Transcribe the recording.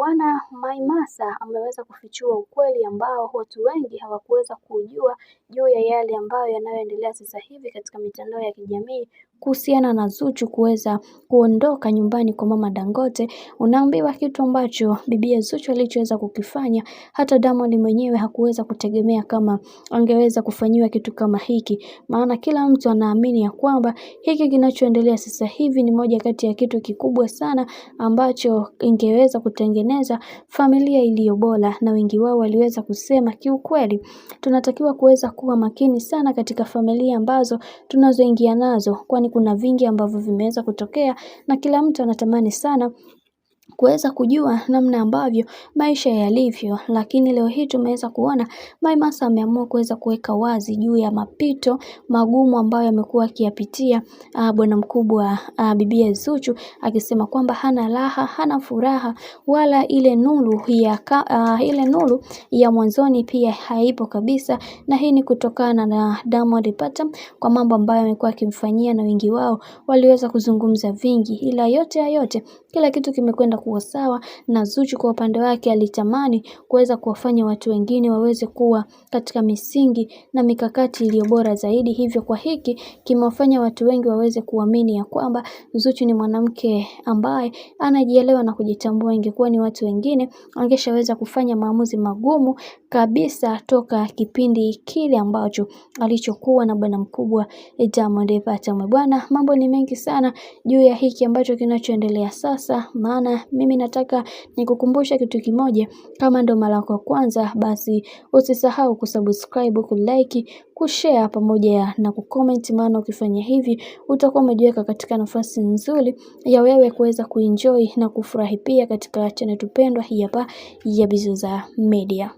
Bwana Maimasa ameweza kufichua ukweli ambao watu wengi hawakuweza kujua juu ya yale ambayo yanayoendelea sasa hivi katika mitandao ya kijamii kuhusiana na Zuchu kuweza kuondoka nyumbani kwa Mama Dangote. Unaambiwa kitu ambacho bibi Zuchu alichoweza kukifanya, hata Diamond mwenyewe hakuweza kutegemea kama angeweza kufanyiwa kitu kama hiki. Maana kila mtu anaamini ya kwamba hiki kinachoendelea sasa hivi ni moja kati ya kitu kikubwa sana ambacho ingeweza kutengeneza familia iliyo bora, na wengi wao waliweza kusema kiukweli tunatakiwa kuweza kuwa makini sana katika familia ambazo tunazoingia nazo, kwani kuna vingi ambavyo vimeweza kutokea na kila mtu anatamani sana kuweza kujua namna ambavyo maisha yalivyo. Lakini leo hii tumeweza kuona Maimasa ameamua kuweza kuweka wazi juu ya mapito magumu ambayo amekuwa akiyapitia bwana mkubwa bibi Zuchu, akisema kwamba hana raha, hana furaha, wala ile nuru ya mwanzoni pia haipo kabisa, na hii ni kutokana na Diamond Platnumz kwa mambo ambayo amekuwa akimfanyia, na wengi wao waliweza kuzungumza vingi, ila yote kila kitu kimekwenda kuwa sawa, na Zuchu kwa upande wake alitamani kuweza kuwafanya watu wengine waweze kuwa katika misingi na mikakati iliyo bora zaidi. Hivyo kwa hiki kimewafanya watu wengi waweze kuamini ya kwamba Zuchu ni mwanamke ambaye anajielewa na kujitambua. Ingekuwa ni watu wengine angeshaweza kufanya maamuzi magumu kabisa toka kipindi kile ambacho alichokuwa na bwana mkubwa Diamond Platnumz. Bwana, mambo ni mengi sana juu ya hiki ambacho kinachoendelea sasa, maana mimi nataka nikukumbusha kitu kimoja. Kama ndo mara yako ya kwanza, basi usisahau kusubscribe, kulike, kushare pamoja na kucomment, maana ukifanya hivi utakuwa umejiweka katika nafasi nzuri ya wewe kuweza kuenjoy na kufurahi pia katika channel tupendwa hii hapa ya Bizoza Media.